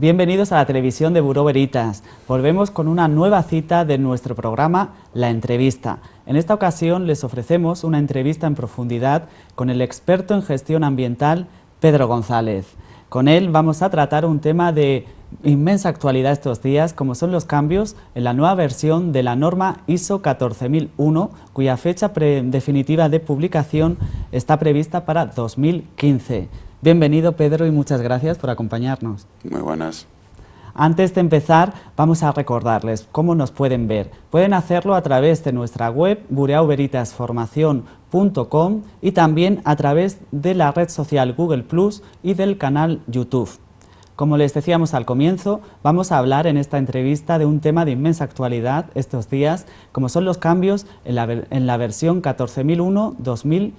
Bienvenidos a la televisión de Buró Veritas. Volvemos con una nueva cita de nuestro programa La Entrevista. En esta ocasión les ofrecemos una entrevista en profundidad con el experto en gestión ambiental Pedro González. Con él vamos a tratar un tema de inmensa actualidad estos días, como son los cambios en la nueva versión de la norma ISO 14001, cuya fecha definitiva de publicación está prevista para 2015. Bienvenido, Pedro, y muchas gracias por acompañarnos. Muy buenas. Antes de empezar, vamos a recordarles cómo nos pueden ver. Pueden hacerlo a través de nuestra web, bureauveritasformacion.com, y también a través de la red social Google Plus y del canal YouTube. Como les decíamos al comienzo, vamos a hablar en esta entrevista de un tema de inmensa actualidad estos días, como son los cambios en la versión 14001-2015.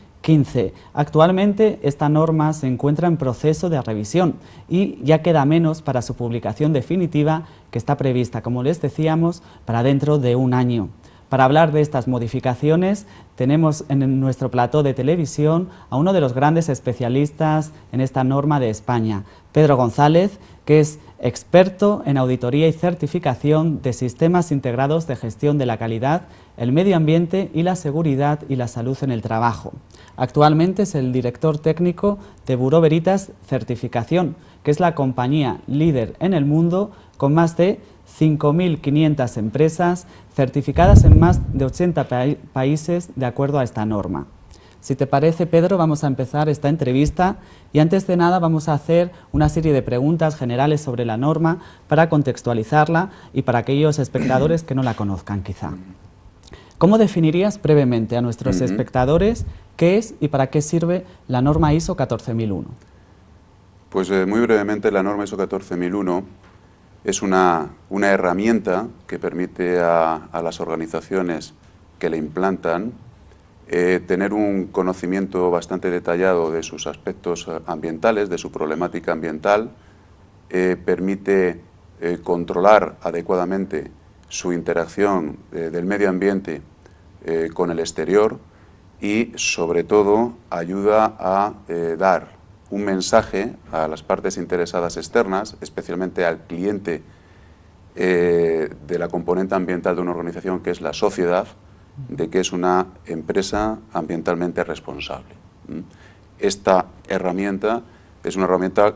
Actualmente esta norma se encuentra en proceso de revisión y ya queda menos para su publicación definitiva, que está prevista, como les decíamos, para dentro de un año. Para hablar de estas modificaciones tenemos en nuestro plató de televisión a uno de los grandes especialistas en esta norma de España, Pedro González, que es experto en auditoría y certificación de sistemas integrados de gestión de la calidad, el medio ambiente y la seguridad y la salud en el trabajo. Actualmente es el director técnico de Buró Veritas Certificación, que es la compañía líder en el mundo con más de 5.500 empresas certificadas en más de 80 países de acuerdo a esta norma. Si te parece, Pedro, vamos a empezar esta entrevista y antes de nada vamos a hacer una serie de preguntas generales sobre la norma para contextualizarla y para aquellos espectadores que no la conozcan quizá. ¿Cómo definirías brevemente a nuestros espectadores qué es y para qué sirve la norma ISO 14001? Pues muy brevemente, la norma ISO 14001 es una herramienta que permite a las organizaciones que la implantan tener un conocimiento bastante detallado de sus aspectos ambientales, de su problemática ambiental, permite controlar adecuadamente su interacción del medio ambiente con el exterior y, sobre todo, ayuda a dar un mensaje a las partes interesadas externas, especialmente al cliente de la componente ambiental de una organización, que es la sociedad, de que es una empresa ambientalmente responsable. Esta herramienta es una herramienta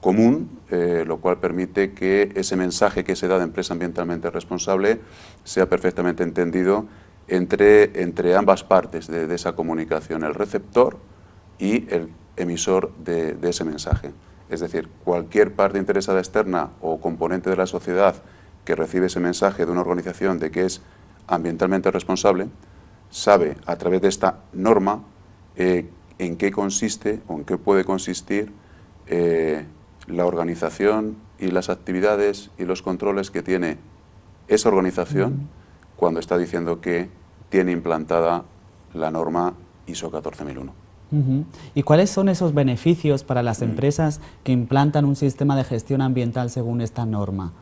común, lo cual permite que ese mensaje que se da de empresa ambientalmente responsable sea perfectamente entendido entre ambas partes de esa comunicación, el receptor y el emisor de ese mensaje. Es decir, cualquier parte interesada externa o componente de la sociedad que recibe ese mensaje de una organización de que es ambientalmente responsable, sabe a través de esta norma en qué consiste o en qué puede consistir la organización y las actividades y los controles que tiene esa organización cuando está diciendo que tiene implantada la norma ISO 14001. ¿Y cuáles son esos beneficios para las empresas que implantan un sistema de gestión ambiental según esta norma?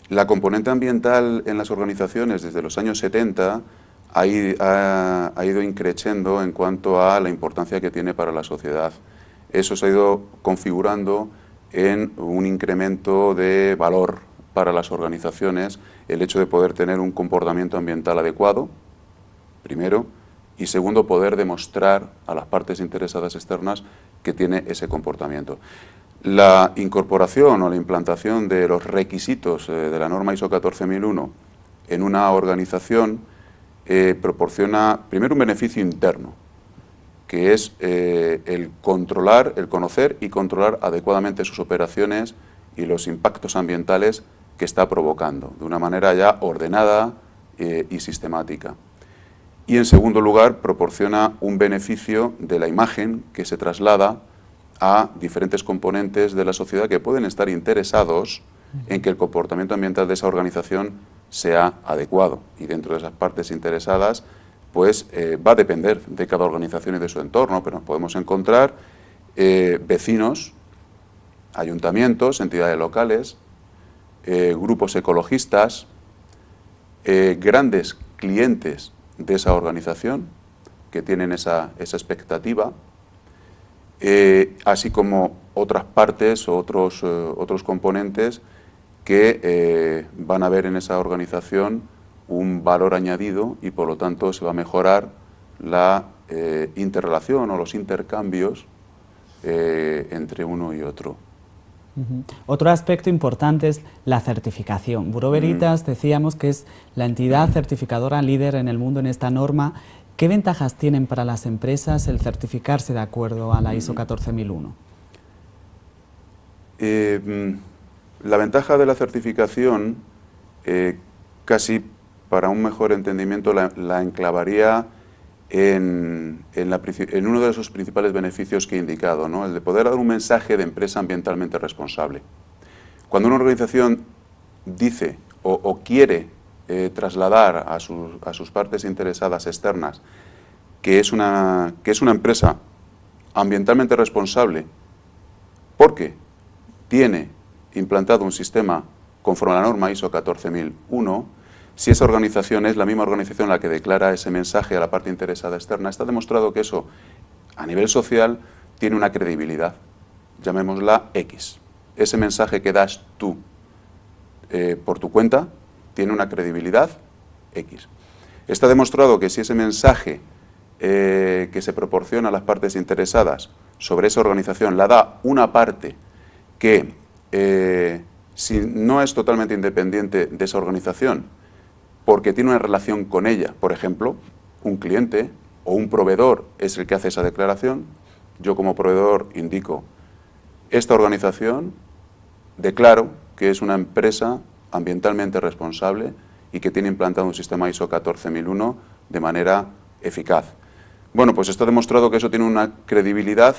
La componente ambiental en las organizaciones desde los años 70 ha ido increciendo en cuanto a la importancia que tiene para la sociedad. Eso se ha ido configurando en un incremento de valor para las organizaciones, el hecho de poder tener un comportamiento ambiental adecuado, primero, y segundo, poder demostrar a las partes interesadas externas que tiene ese comportamiento. La incorporación o la implantación de los requisitos de la norma ISO 14001 en una organización proporciona primero un beneficio interno, que es el conocer y controlar adecuadamente sus operaciones y los impactos ambientales que está provocando, de una manera ya ordenada y sistemática. Y en segundo lugar, proporciona un beneficio de la imagen que se traslada a diferentes componentes de la sociedad que pueden estar interesados en que el comportamiento ambiental de esa organización sea adecuado. Y dentro de esas partes interesadas, pues va a depender de cada organización y de su entorno, pero nos podemos encontrar vecinos, ayuntamientos, entidades locales, grupos ecologistas, grandes clientes de esa organización que tienen esa expectativa, así como otras partes o otros componentes que van a ver en esa organización un valor añadido y por lo tanto se va a mejorar la interrelación o los intercambios entre uno y otro. Otro aspecto importante es la certificación. Bureau Veritas decíamos que es la entidad certificadora líder en el mundo en esta norma. ¿Qué ventajas tienen para las empresas el certificarse de acuerdo a la ISO 14001? La ventaja de la certificación, casi para un mejor entendimiento, la enclavaría en uno de esos principales beneficios que he indicado, ¿no? El de poder dar un mensaje de empresa ambientalmente responsable. Cuando una organización dice o quiere trasladar a sus partes interesadas externas que es una empresa ambientalmente responsable porque tiene implantado un sistema conforme a la norma ISO 14001, si esa organización es la misma organización la que declara ese mensaje a la parte interesada externa, está demostrado que eso, a nivel social, tiene una credibilidad, llamémosla X. Ese mensaje que das tú por tu cuenta tiene una credibilidad X. Está demostrado que si ese mensaje que se proporciona a las partes interesadas sobre esa organización la da una parte que si no es totalmente independiente de esa organización, porque tiene una relación con ella, por ejemplo, un cliente o un proveedor es el que hace esa declaración, yo como proveedor indico, esta organización declaro que es una empresa ambientalmente responsable y que tiene implantado un sistema ISO 14001 de manera eficaz. Bueno, pues está demostrado que eso tiene una credibilidad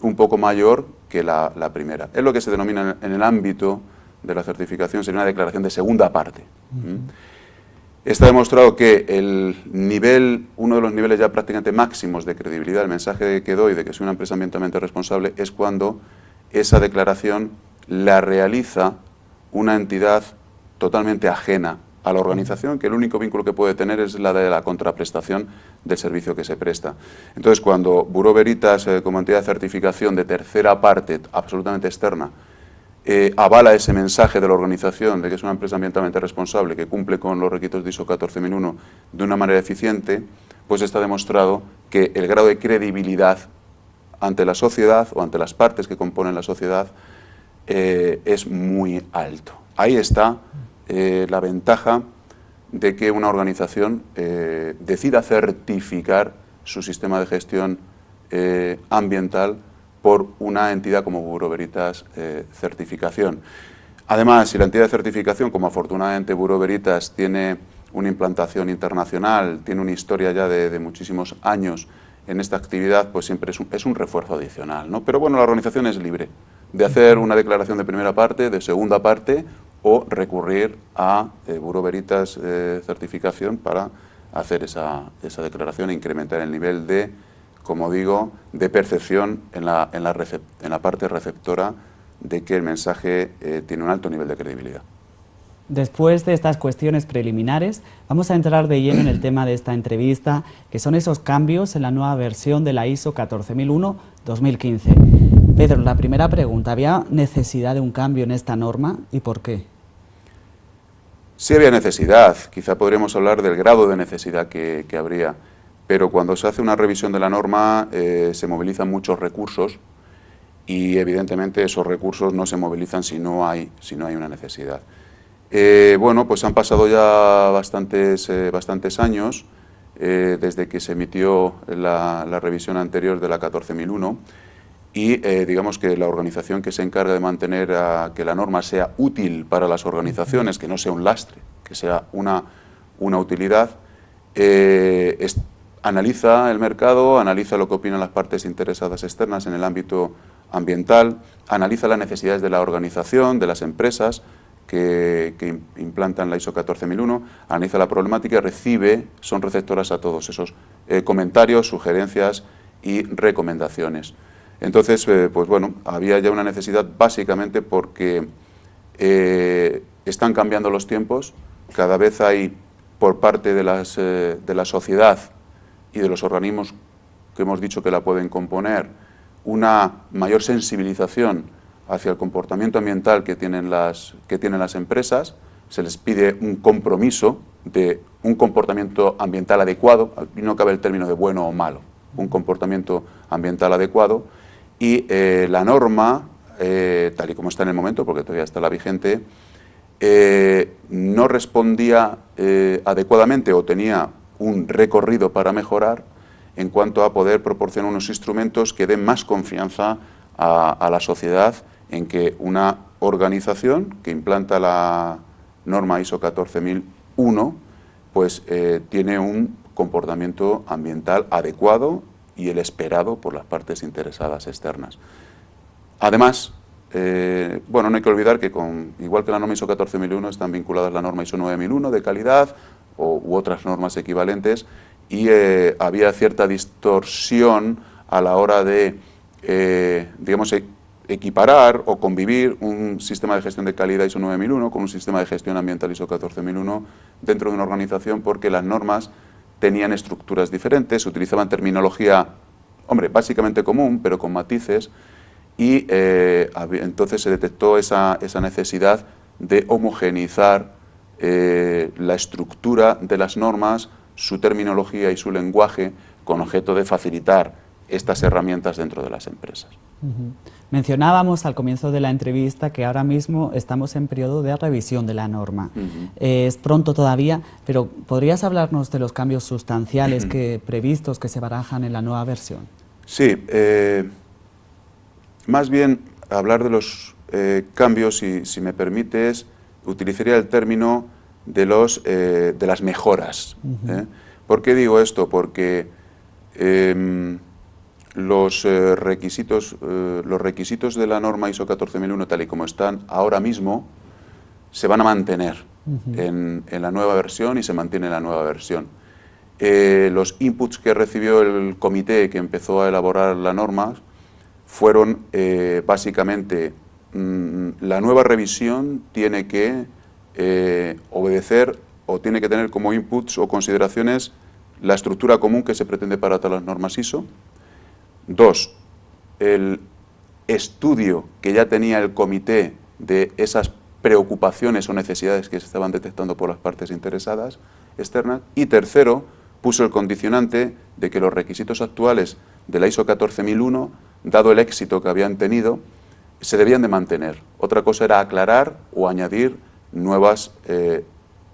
un poco mayor que la primera. Es lo que se denomina en el ámbito de la certificación, sería una declaración de segunda parte. Está demostrado que uno de los niveles ya prácticamente máximos de credibilidad, el mensaje que doy de que soy una empresa ambientalmente responsable, es cuando esa declaración la realiza una entidad totalmente ajena a la organización, que el único vínculo que puede tener es la de la contraprestación del servicio que se presta. Entonces, cuando Bureau Veritas, como entidad de certificación de tercera parte, absolutamente externa, avala ese mensaje de la organización de que es una empresa ambientalmente responsable, que cumple con los requisitos de ISO 14001 de una manera eficiente, pues está demostrado que el grado de credibilidad ante la sociedad o ante las partes que componen la sociedad es muy alto. Ahí está la ventaja de que una organización decida certificar su sistema de gestión ambiental por una entidad como Bureau Veritas Certificación. Además, si la entidad de certificación, como afortunadamente Bureau Veritas tiene una implantación internacional, tiene una historia ya de muchísimos años en esta actividad, pues siempre es un refuerzo adicional, ¿no? Pero bueno, la organización es libre de hacer una declaración de primera parte, de segunda parte, o recurrir a Bureau Veritas Certificación para hacer esa declaración e incrementar el nivel de, como digo, de percepción en la parte receptora de que el mensaje tiene un alto nivel de credibilidad. Después de estas cuestiones preliminares, vamos a entrar de lleno en el tema de esta entrevista, que son esos cambios en la nueva versión de la ISO 14001-2015. Pedro, la primera pregunta, ¿había necesidad de un cambio en esta norma y por qué? Sí había necesidad, quizá podríamos hablar del grado de necesidad que habría, pero cuando se hace una revisión de la norma se movilizan muchos recursos y evidentemente esos recursos no se movilizan si no hay una necesidad. Bueno, pues han pasado ya bastantes años desde que se emitió la revisión anterior de la 14001 y digamos que la organización que se encarga de mantener que la norma sea útil para las organizaciones, que no sea un lastre, que sea una utilidad, analiza el mercado, analiza lo que opinan las partes interesadas externas en el ámbito ambiental, analiza las necesidades de la organización, de las empresas que implantan la ISO 14001, analiza la problemática y recibe, son receptoras a todos esos comentarios, sugerencias y recomendaciones. Entonces, pues bueno, había ya una necesidad básicamente porque están cambiando los tiempos, cada vez hay por parte de la sociedad y de los organismos que hemos dicho que la pueden componer una mayor sensibilización hacia el comportamiento ambiental que tienen las empresas, se les pide un compromiso de un comportamiento ambiental adecuado, y no cabe el término de bueno o malo, un comportamiento ambiental adecuado, y la norma, tal y como está en el momento, porque todavía está la vigente, no respondía adecuadamente o tenía un recorrido para mejorar en cuanto a poder proporcionar unos instrumentos que den más confianza a la sociedad en que una organización que implanta la norma ISO 14001 pues tiene un comportamiento ambiental adecuado y el esperado por las partes interesadas externas. Además, bueno, no hay que olvidar que igual que la norma ISO 14001 están vinculadas la norma ISO 9001 de calidad u otras normas equivalentes, y había cierta distorsión a la hora de, digamos, equiparar o convivir un sistema de gestión de calidad ISO 9001 con un sistema de gestión ambiental ISO 14001 dentro de una organización, porque las normas tenían estructuras diferentes, utilizaban terminología, hombre, básicamente común, pero con matices, y entonces se detectó esa necesidad de homogeneizar la estructura de las normas, su terminología y su lenguaje, con objeto de facilitar estas herramientas dentro de las empresas. Mencionábamos al comienzo de la entrevista que ahora mismo estamos en periodo de revisión de la norma. Es pronto todavía, pero ¿podrías hablarnos de los cambios sustanciales previstos que se barajan en la nueva versión? Sí, más bien hablar de los cambios, si me permites, utilizaría el término de las mejoras. ¿Por qué digo esto? Porque los requisitos de la norma ISO 14001, tal y como están ahora mismo, se van a mantener en la nueva versión y se mantiene en la nueva versión. Los inputs que recibió el comité que empezó a elaborar la norma fueron básicamente la nueva revisión tiene que obedecer o tiene que tener como inputs o consideraciones la estructura común que se pretende para todas las normas ISO. 2, el estudio que ya tenía el comité de esas preocupaciones o necesidades que se estaban detectando por las partes interesadas externas. Y tercero, puso el condicionante de que los requisitos actuales de la ISO 14001, dado el éxito que habían tenido, se debían de mantener. Otra cosa era aclarar o añadir nuevas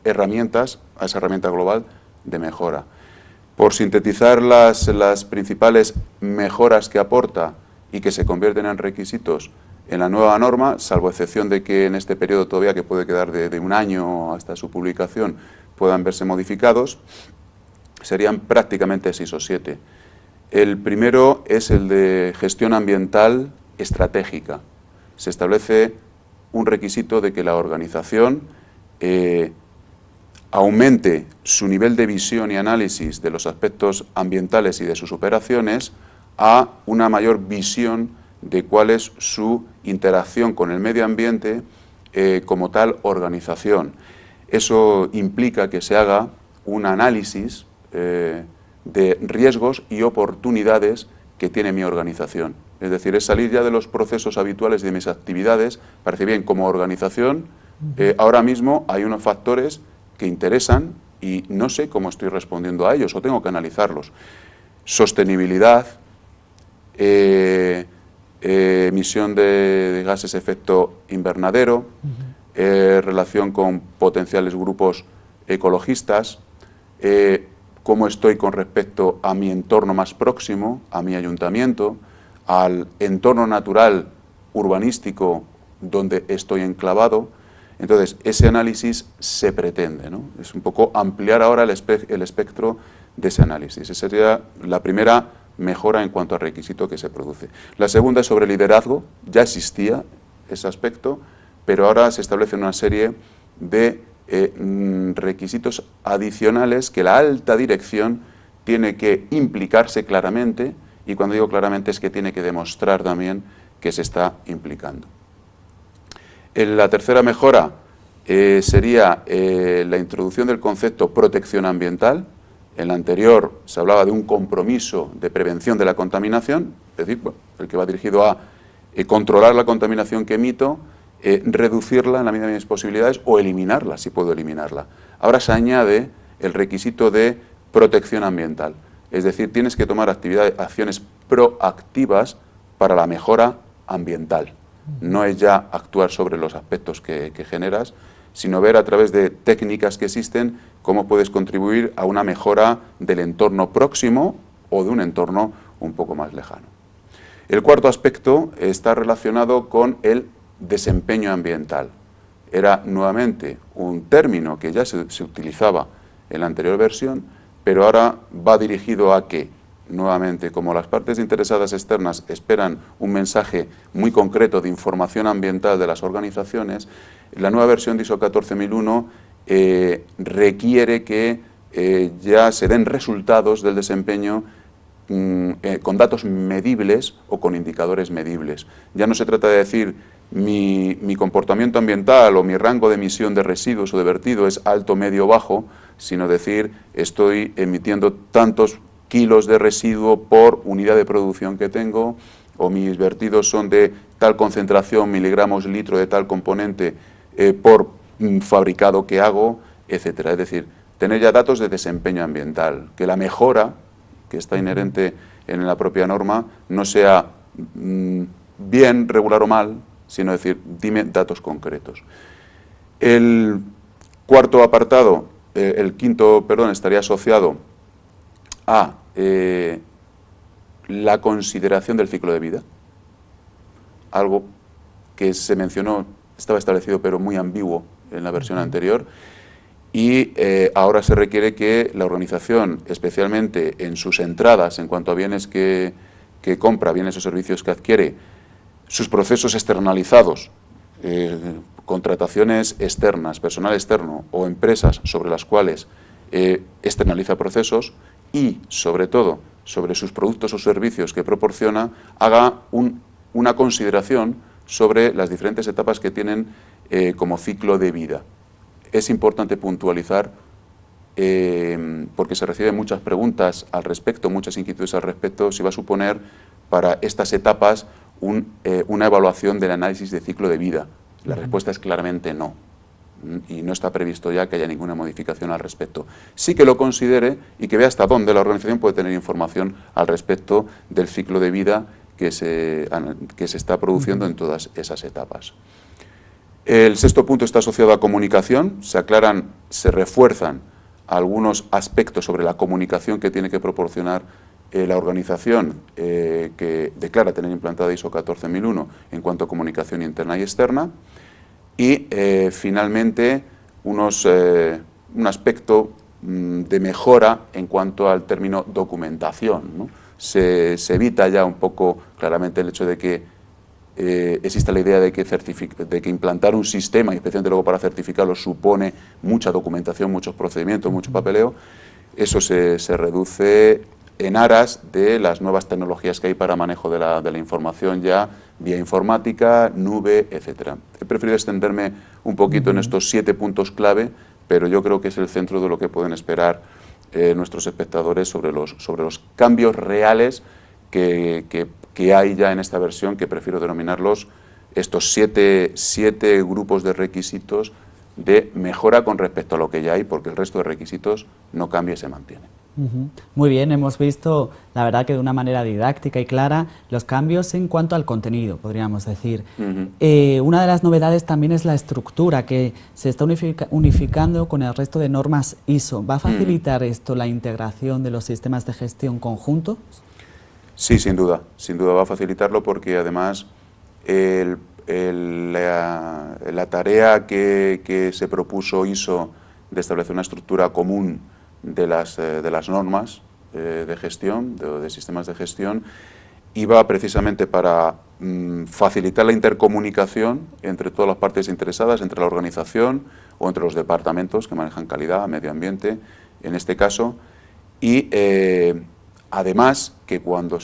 herramientas a esa herramienta global de mejora. Por sintetizar las principales mejoras que aporta y que se convierten en requisitos en la nueva norma, salvo excepción de que en este periodo todavía, que puede quedar de un año hasta su publicación, puedan verse modificados, serían prácticamente 6 o 7. El primero es el de gestión ambiental estratégica. Se establece un requisito de que la organización aumente su nivel de visión y análisis de los aspectos ambientales y de sus operaciones a una mayor visión de cuál es su interacción con el medio ambiente como tal organización. Eso implica que se haga un análisis de riesgos y oportunidades que tiene mi organización. Es decir, es salir ya de los procesos habituales de mis actividades. Parece bien, como organización, ahora mismo hay unos factores que interesan y no sé cómo estoy respondiendo a ellos o tengo que analizarlos. Sostenibilidad, emisión de gases efecto invernadero, relación con potenciales grupos ecologistas, cómo estoy con respecto a mi entorno más próximo, a mi ayuntamiento, al entorno natural urbanístico donde estoy enclavado. Entonces, ese análisis se pretende, ¿no? Es un poco ampliar ahora el espectro de ese análisis. Esa sería la primera mejora en cuanto al requisito que se produce. La segunda es sobre liderazgo. Ya existía ese aspecto, pero ahora se establece una serie de requisitos adicionales que la alta dirección tiene que implicarse claramente, y cuando digo claramente es que tiene que demostrar también que se está implicando. La tercera mejora sería la introducción del concepto protección ambiental. En la anterior se hablaba de un compromiso de prevención de la contaminación, es decir, bueno, el que va dirigido a controlar la contaminación que emito, reducirla en la medida de mis posibilidades o eliminarla, si puedo eliminarla. Ahora se añade el requisito de protección ambiental, es decir, tienes que tomar acciones proactivas para la mejora ambiental. No es ya actuar sobre los aspectos que generas, sino ver a través de técnicas que existen cómo puedes contribuir a una mejora del entorno próximo o de un entorno un poco más lejano. El cuarto aspecto está relacionado con el desempeño ambiental. Era nuevamente un término que ya se utilizaba en la anterior versión, pero ahora va dirigido a que, nuevamente, como las partes interesadas externas esperan un mensaje muy concreto de información ambiental de las organizaciones, la nueva versión de ISO 14001 requiere que ya se den resultados del desempeño con datos medibles o con indicadores medibles. Ya no se trata de decir mi comportamiento ambiental o mi rango de emisión de residuos o de vertido es alto, medio, bajo, sino decir estoy emitiendo tantos kilos de residuo por unidad de producción que tengo, o mis vertidos son de tal concentración, miligramos, litro de tal componente por fabricado que hago, etcétera. Es decir, tener ya datos de desempeño ambiental, que la mejora que está inherente en la propia norma no sea bien, regular o mal, sino decir, dime datos concretos. El cuarto apartado, estaría asociado a la consideración del ciclo de vida, algo que se mencionó, estaba establecido pero muy ambiguo en la versión anterior, y ahora se requiere que la organización, especialmente en sus entradas en cuanto a bienes que compra, bienes o servicios que adquiere, sus procesos externalizados, contrataciones externas, personal externo o empresas sobre las cuales externaliza procesos, y sobre todo sobre sus productos o servicios que proporciona, haga una consideración sobre las diferentes etapas que tienen como ciclo de vida. Es importante puntualizar, porque se reciben muchas preguntas al respecto, muchas inquietudes al respecto, si va a suponer para estas etapas una evaluación del análisis de ciclo de vida. La respuesta es claramente no, y no está previsto ya que haya ninguna modificación al respecto. Sí que lo considere y que vea hasta dónde la organización puede tener información al respecto del ciclo de vida que se está produciendo en todas esas etapas. El sexto punto está asociado a comunicación. Se refuerzan algunos aspectos sobre la comunicación que tiene que proporcionar la organización que declara tener implantada ISO 14001 en cuanto a comunicación interna y externa. Y finalmente un aspecto de mejora en cuanto al término documentación, ¿no? Se evita ya un poco claramente el hecho de que existe la idea de que implantar un sistema, y especialmente luego para certificarlo, supone mucha documentación, muchos procedimientos, mucho papeleo. Eso se reduce en aras de las nuevas tecnologías que hay para manejo de la información ya, vía informática, nube, etcétera. He preferido extenderme un poquito en estos 7 puntos clave, pero yo creo que es el centro de lo que pueden esperar nuestros espectadores sobre los cambios reales que hay ya en esta versión, que prefiero denominarlos estos 7 grupos de requisitos de mejora con respecto a lo que ya hay, porque el resto de requisitos no cambia y se mantiene. Muy bien, hemos visto, la verdad que de una manera didáctica y clara, los cambios en cuanto al contenido, podríamos decir. Una de las novedades también es la estructura, que se está unificando con el resto de normas ISO. ¿Va a facilitar esto la integración de los sistemas de gestión conjuntos? Sí, sin duda va a facilitarlo, porque además la tarea que se propuso ISO de establecer una estructura común de las normas de gestión, de sistemas de gestión, iba precisamente para facilitar la intercomunicación entre todas las partes interesadas, entre la organización o entre los departamentos que manejan calidad, medio ambiente, en este caso, y además que cuando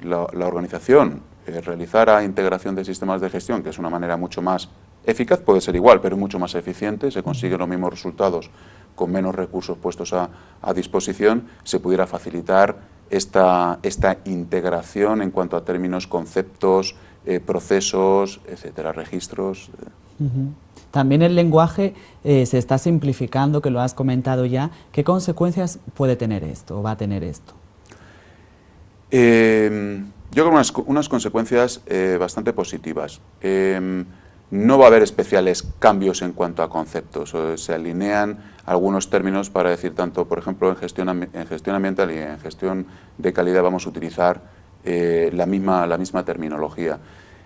la organización realizara integración de sistemas de gestión, que es una manera mucho más eficaz, puede ser igual, pero mucho más eficiente, se consiguen los mismos resultados con menos recursos puestos a disposición, se pudiera facilitar esta integración en cuanto a términos, conceptos, procesos, etcétera, registros. También el lenguaje se está simplificando, que lo has comentado ya. ¿Qué consecuencias puede tener esto o va a tener esto? Yo creo unas consecuencias bastante positivas. No va a haber especiales cambios en cuanto a conceptos. Se alinean algunos términos para decir tanto, por ejemplo, en gestión ambiental y en gestión de calidad vamos a utilizar la misma terminología.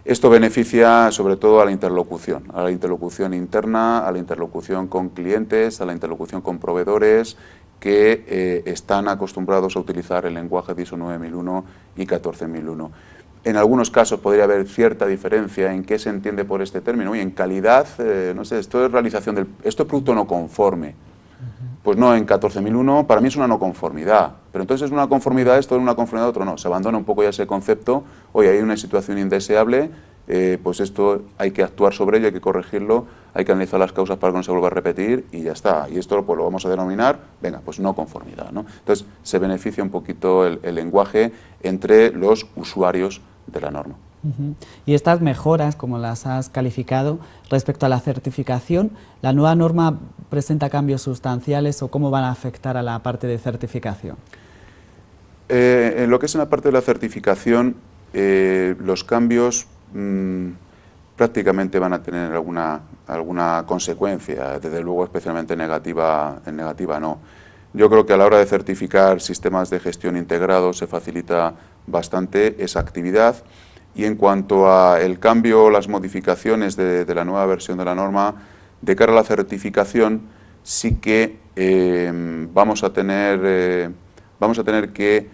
Esto beneficia sobre todo a la interlocución interna, a la interlocución con clientes, a la interlocución con proveedores que están acostumbrados a utilizar el lenguaje de ISO 9001 y 14001. En algunos casos podría haber cierta diferencia en qué se entiende por este término. Y en calidad, no sé, esto es esto es producto no conforme. Pues no, en 14001 para mí es una no conformidad. Pero entonces es una conformidad esto, es una conformidad otro no. Se abandona un poco ya ese concepto. Oye, hay una situación indeseable, pues esto hay que actuar sobre ello, hay que corregirlo, hay que analizar las causas para que no se vuelva a repetir y ya está. Y esto pues lo vamos a denominar, venga, pues no conformidad, ¿no? Entonces se beneficia un poquito el lenguaje entre los usuarios de la norma. Y estas mejoras, como las has calificado, respecto a la certificación, ¿la nueva norma presenta cambios sustanciales o cómo van a afectar a la parte de certificación? En lo que es en la parte de la certificación, los cambios prácticamente van a tener alguna consecuencia, desde luego especialmente negativa no. Yo creo que a la hora de certificar sistemas de gestión integrados se facilita bastante esa actividad. Y en cuanto a el cambio, las modificaciones de la nueva versión de la norma, de cara a la certificación, sí que vamos a tener que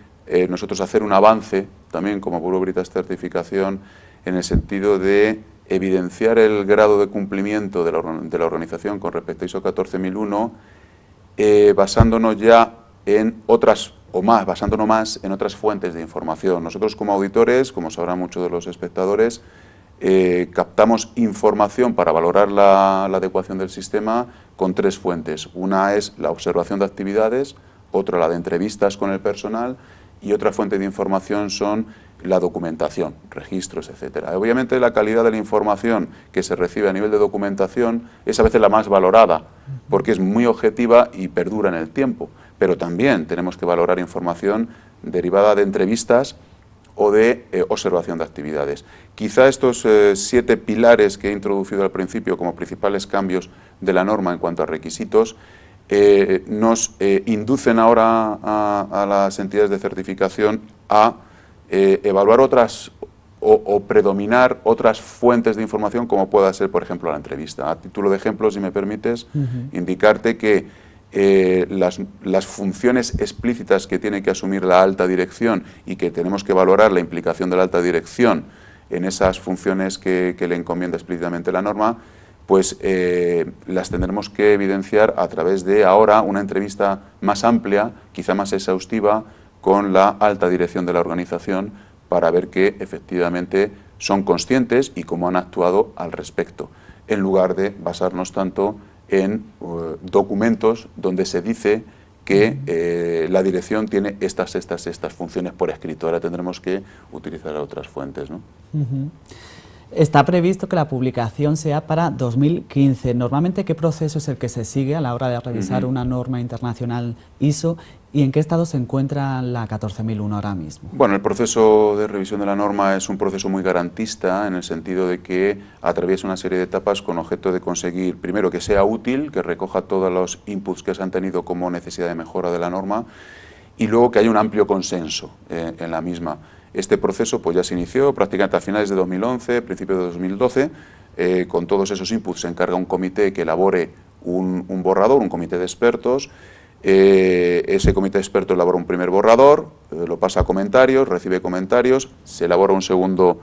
nosotros hacer un avance, también como Bureau Veritas Certificación, en el sentido de evidenciar el grado de cumplimiento de la organización con respecto a ISO 14001, basándonos ya en basándonos más en otras fuentes de información. Nosotros como auditores, como sabrán muchos de los espectadores, captamos información para valorar la adecuación del sistema con tres fuentes. Una es la observación de actividades, otra la de entrevistas con el personal y otra fuente de información son la documentación, registros, etcétera. Obviamente la calidad de la información que se recibe a nivel de documentación es a veces la más valorada porque es muy objetiva y perdura en el tiempo. Pero también tenemos que valorar información derivada de entrevistas o de observación de actividades. Quizá estos 7 pilares que he introducido al principio como principales cambios de la norma en cuanto a requisitos nos inducen ahora a las entidades de certificación a evaluar otras o predominar otras fuentes de información como pueda ser, por ejemplo, la entrevista. A título de ejemplo, si me permites, indicarte que las funciones explícitas que tiene que asumir la alta dirección y que tenemos que valorar la implicación de la alta dirección en esas funciones que le encomienda explícitamente la norma, pues las tendremos que evidenciar a través de ahora una entrevista más amplia, quizá más exhaustiva, con la alta dirección de la organización para ver que efectivamente son conscientes y cómo han actuado al respecto, en lugar de basarnos tanto en documentos donde se dice que la dirección tiene estas funciones por escrito. Ahora tendremos que utilizar otras fuentes, ¿no? Está previsto que la publicación sea para 2015. Normalmente, ¿qué proceso es el que se sigue a la hora de revisar una norma internacional ISO y en qué estado se encuentra la 14001 ahora mismo? Bueno, el proceso de revisión de la norma es un proceso muy garantista en el sentido de que atraviesa una serie de etapas con objeto de conseguir, primero, que sea útil, que recoja todos los inputs que se han tenido como necesidad de mejora de la norma y luego que haya un amplio consenso en la misma. Este proceso pues ya se inició prácticamente a finales de 2011, principios de 2012, con todos esos inputs se encarga un comité que elabore un borrador, un comité de expertos. Ese comité de expertos elabora un primer borrador, lo pasa a comentarios, recibe comentarios, se elabora un segundo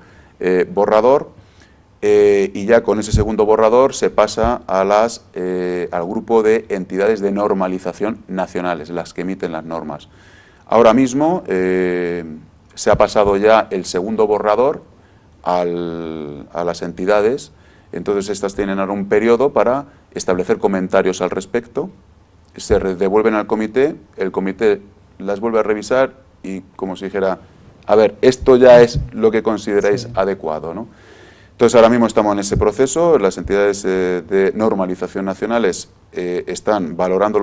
borrador y ya con ese segundo borrador se pasa al grupo de entidades de normalización nacionales, las que emiten las normas. Ahora mismo se ha pasado ya el segundo borrador a las entidades, entonces estas tienen ahora un periodo para establecer comentarios al respecto se devuelven al comité, el comité las vuelve a revisar y, como si dijera, a ver, esto ya es lo que consideráis adecuado, ¿no? Entonces, ahora mismo estamos en ese proceso, las entidades de normalización nacionales están valorando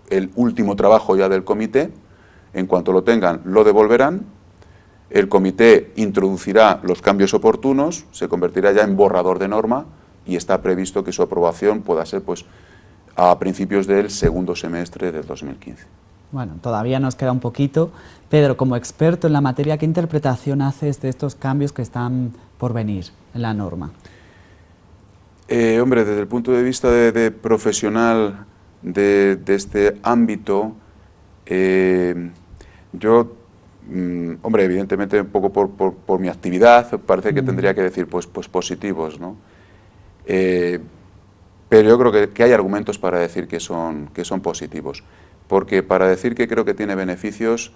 el último trabajo ya del comité, en cuanto lo tengan, lo devolverán, el comité introducirá los cambios oportunos, se convertirá ya en borrador de norma y está previsto que su aprobación pueda ser pues, a principios del segundo semestre del 2015. Bueno, todavía nos queda un poquito. Pedro, como experto en la materia, ¿qué interpretación haces de estos cambios que están por venir en la norma? Hombre, desde el punto de vista de profesional de este ámbito, yo, hombre, evidentemente un poco por mi actividad, parece que tendría que decir pues positivos, ¿no? Pero yo creo que hay argumentos para decir que son positivos, porque para decir que creo que tiene beneficios,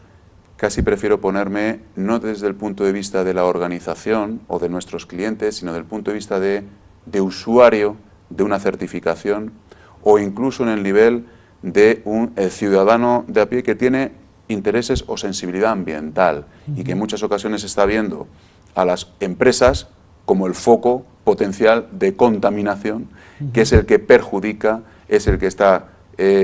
casi prefiero ponerme no desde el punto de vista de la organización o de nuestros clientes, sino desde el punto de vista de usuario de una certificación o incluso en el nivel de un ciudadano de a pie que tiene intereses o sensibilidad ambiental y que en muchas ocasiones está viendo a las empresas como el foco potencial de contaminación, que es el que perjudica, es el que está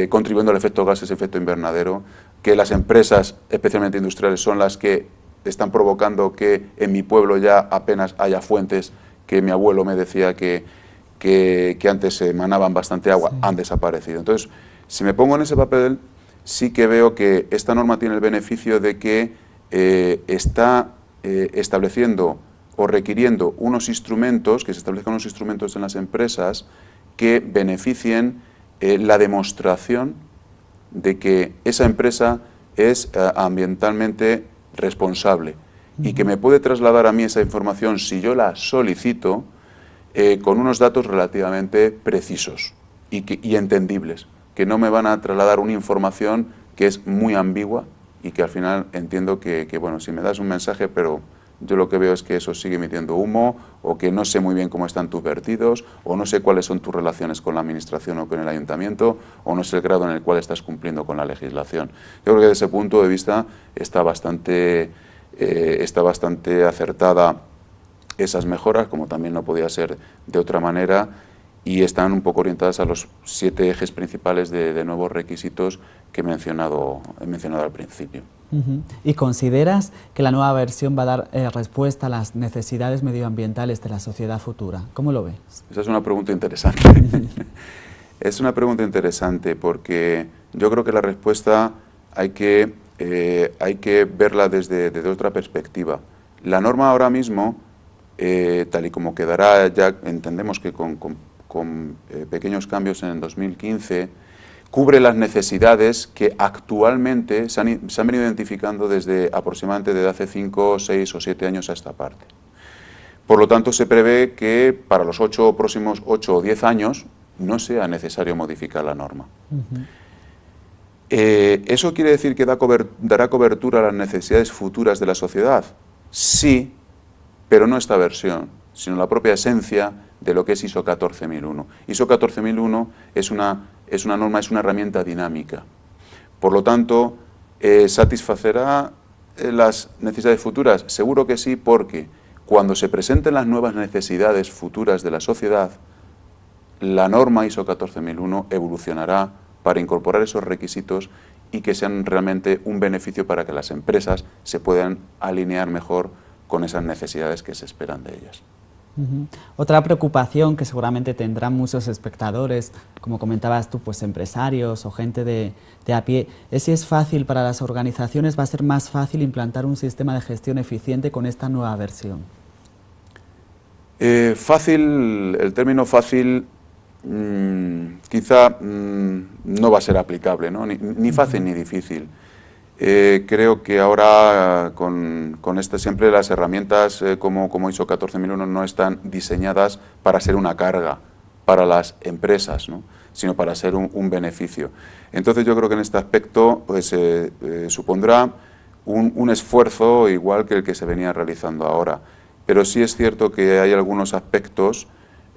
contribuyendo al efecto gases, efecto invernadero, que las empresas, especialmente industriales, son las que están provocando que en mi pueblo ya apenas haya fuentes que mi abuelo me decía que antes se emanaban bastante agua, han desaparecido. Entonces, si me pongo en ese papel, sí que veo que esta norma tiene el beneficio de que está estableciendo o requiriendo unos instrumentos, que se establezcan unos instrumentos en las empresas que beneficien la demostración de que esa empresa es ambientalmente responsable y que me puede trasladar a mí esa información si yo la solicito con unos datos relativamente precisos y entendibles, que no me van a trasladar una información que es muy ambigua y que al final entiendo que bueno, si me das un mensaje, pero yo lo que veo es que eso sigue emitiendo humo, o que no sé muy bien cómo están tus vertidos, o no sé cuáles son tus relaciones con la administración o con el ayuntamiento, o no sé el grado en el cual estás cumpliendo con la legislación. Yo creo que desde ese punto de vista está bastante acertada esas mejoras, como también no podía ser de otra manera, y están un poco orientadas a los 7 ejes principales de nuevos requisitos que he mencionado al principio. ¿Y consideras que la nueva versión va a dar respuesta a las necesidades medioambientales de la sociedad futura? ¿Cómo lo ves? Esa es una pregunta interesante. Es una pregunta interesante porque yo creo que la respuesta hay que verla desde otra perspectiva. La norma ahora mismo, tal y como quedará, ya entendemos que con pequeños cambios en el 2015, cubre las necesidades que actualmente se han venido identificando desde aproximadamente desde hace 5, 6 o 7 años a esta parte. Por lo tanto, se prevé que para los próximos 8 o 10 años no sea necesario modificar la norma. ¿Eso quiere decir que dará cobertura a las necesidades futuras de la sociedad? Sí, pero no esta versión, sino la propia esencia de lo que es ISO 14001. ISO 14001 es una norma, es una herramienta dinámica. Por lo tanto, ¿satisfacerá las necesidades futuras? Seguro que sí, porque cuando se presenten las nuevas necesidades futuras de la sociedad, la norma ISO 14001 evolucionará para incorporar esos requisitos y que sean realmente un beneficio para que las empresas se puedan alinear mejor con esas necesidades que se esperan de ellas. Otra preocupación que seguramente tendrán muchos espectadores, como comentabas tú, pues empresarios o gente de a pie, es si es fácil para las organizaciones, va a ser más fácil implantar un sistema de gestión eficiente con esta nueva versión. Fácil, el término fácil quizá no va a ser aplicable, ¿no? Ni fácil ni difícil. Creo que ahora con siempre las herramientas como ISO 14001 no están diseñadas para ser una carga para las empresas, ¿no? Sino para ser un beneficio. Entonces yo creo que en este aspecto pues, supondrá un esfuerzo igual que el que se venía realizando ahora. Pero sí es cierto que hay algunos aspectos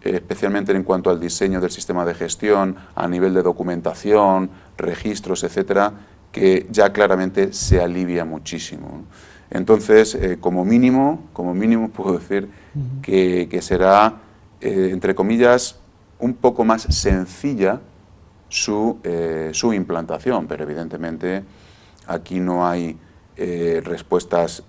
especialmente en cuanto al diseño del sistema de gestión, a nivel de documentación, registros, etcétera, que ya claramente se alivia muchísimo, ¿no? Entonces, como mínimo puedo decir que será, entre comillas, un poco más sencilla su implantación, pero evidentemente aquí no hay respuestas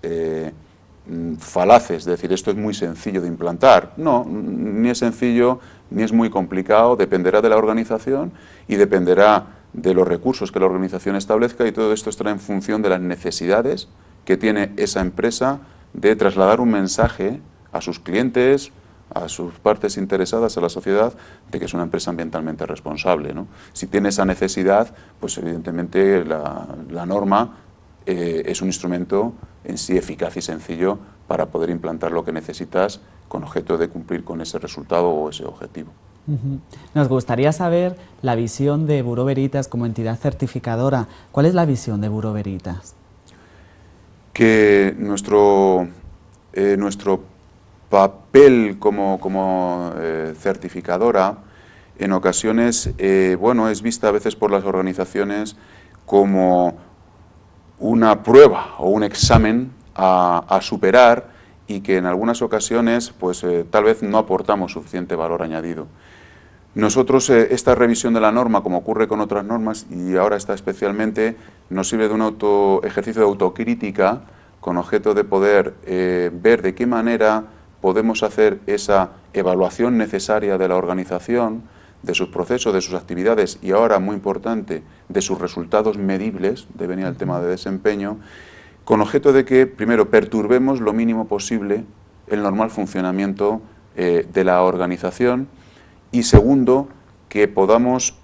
falaces, es decir, esto es muy sencillo de implantar. No, ni es sencillo ni es muy complicado, dependerá de la organización y dependerá de los recursos que la organización establezca, y todo esto estará en función de las necesidades que tiene esa empresa de trasladar un mensaje a sus clientes, a sus partes interesadas, a la sociedad, de que es una empresa ambientalmente responsable, ¿no? Si tiene esa necesidad, pues evidentemente la norma es un instrumento en sí eficaz y sencillo para poder implantar lo que necesitas con objeto de cumplir con ese resultado o ese objetivo. Nos gustaría saber la visión de Bureau Veritas como entidad certificadora. ¿Cuál es la visión de Bureau Veritas? Que nuestro papel como certificadora en ocasiones, bueno, es vista a veces por las organizaciones como una prueba o un examen a superar, y que en algunas ocasiones pues tal vez no aportamos suficiente valor añadido. Nosotros, esta revisión de la norma, como ocurre con otras normas, y ahora está especialmente, nos sirve de un ejercicio de autocrítica con objeto de poder ver de qué manera podemos hacer esa evaluación necesaria de la organización, de sus procesos, de sus actividades y ahora, muy importante, de sus resultados medibles, de venir al tema de desempeño, con objeto de que, primero, perturbemos lo mínimo posible el normal funcionamiento de la organización, y segundo, que podamos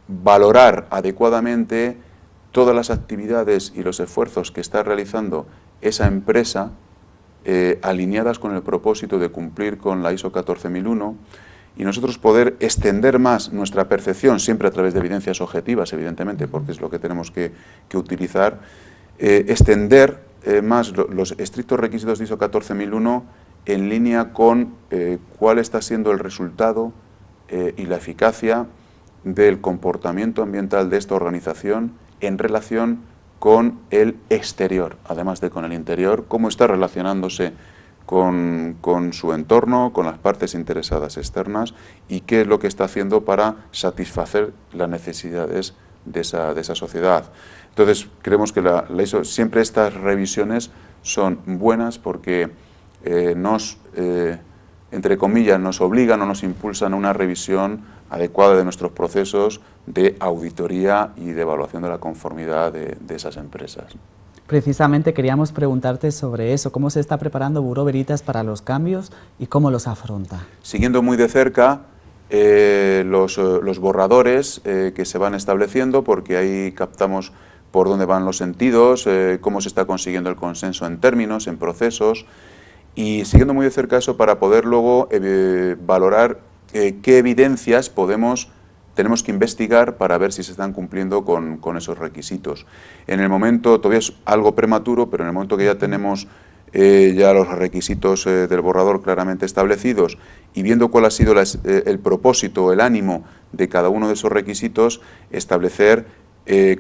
valorar adecuadamente todas las actividades y los esfuerzos que está realizando esa empresa, alineadas con el propósito de cumplir con la ISO 14001, y nosotros poder extender más nuestra percepción, siempre a través de evidencias objetivas, evidentemente, porque es lo que tenemos que utilizar, extender más los estrictos requisitos de ISO 14001 en línea con cuál está siendo el resultado y la eficacia del comportamiento ambiental de esta organización en relación con el exterior, además de con el interior, cómo está relacionándose con su entorno, con las partes interesadas externas, y qué es lo que está haciendo para satisfacer las necesidades de esa sociedad. Entonces, creemos que la ISO, siempre estas revisiones son buenas porque entre comillas, nos obligan o nos impulsan a una revisión adecuada de nuestros procesos de auditoría y de evaluación de la conformidad de esas empresas. Precisamente queríamos preguntarte sobre eso, ¿cómo se está preparando Bureau Veritas para los cambios y cómo los afronta? Siguiendo muy de cerca los borradores que se van estableciendo, porque ahí captamos por dónde van los sentidos, cómo se está consiguiendo el consenso en términos, en procesos, y siguiendo muy de cerca eso para poder luego valorar qué evidencias tenemos que investigar para ver si se están cumpliendo con esos requisitos. En el momento, todavía es algo prematuro, pero en el momento que ya tenemos ya los requisitos del borrador claramente establecidos y viendo cuál ha sido el propósito, el ánimo de cada uno de esos requisitos, establecer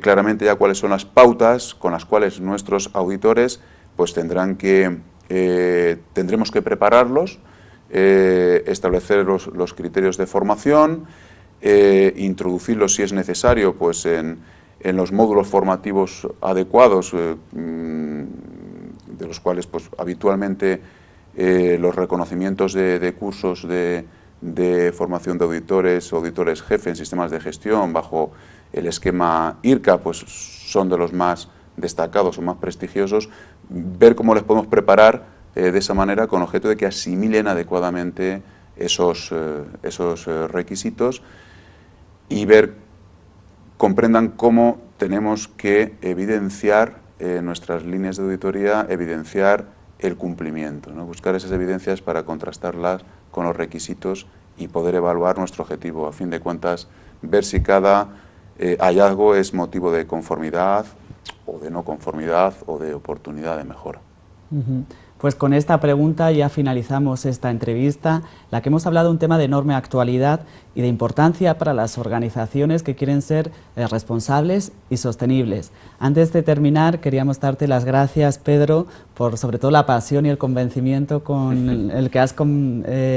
claramente ya cuáles son las pautas con las cuales nuestros auditores pues tendremos que prepararlos, establecer los criterios de formación, introducirlos si es necesario pues en los módulos formativos adecuados, de los cuales pues habitualmente los reconocimientos de cursos de formación de auditores jefe en sistemas de gestión bajo el esquema IRCA pues son de los más destacados o más prestigiosos, ver cómo les podemos preparar de esa manera con objeto de que asimilen adecuadamente esos requisitos y comprendan cómo tenemos que evidenciar nuestras líneas de auditoría, evidenciar el cumplimiento, ¿no? Buscar esas evidencias para contrastarlas con los requisitos y poder evaluar nuestro objetivo. A fin de cuentas, ver si cada hallazgo es motivo de conformidad o de no conformidad o de oportunidad de mejora. Pues con esta pregunta ya finalizamos esta entrevista, la que hemos hablado de un tema de enorme actualidad y de importancia para las organizaciones que quieren ser responsables y sostenibles. Antes de terminar, queríamos darte las gracias, Pedro, por sobre todo la pasión y el convencimiento con el que has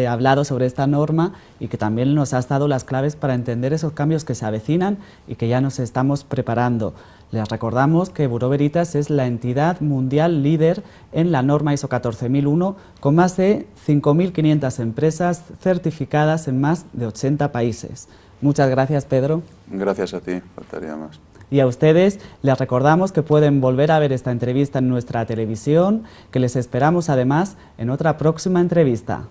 hablado sobre esta norma y que también nos has dado las claves para entender esos cambios que se avecinan y que ya nos estamos preparando. Les recordamos que Bureau Veritas es la entidad mundial líder en la norma ISO 14001 con más de 5.500 empresas certificadas en más de 80 países. Muchas gracias, Pedro. Gracias a ti, faltaría más. Y a ustedes les recordamos que pueden volver a ver esta entrevista en nuestra televisión, que les esperamos además en otra próxima entrevista.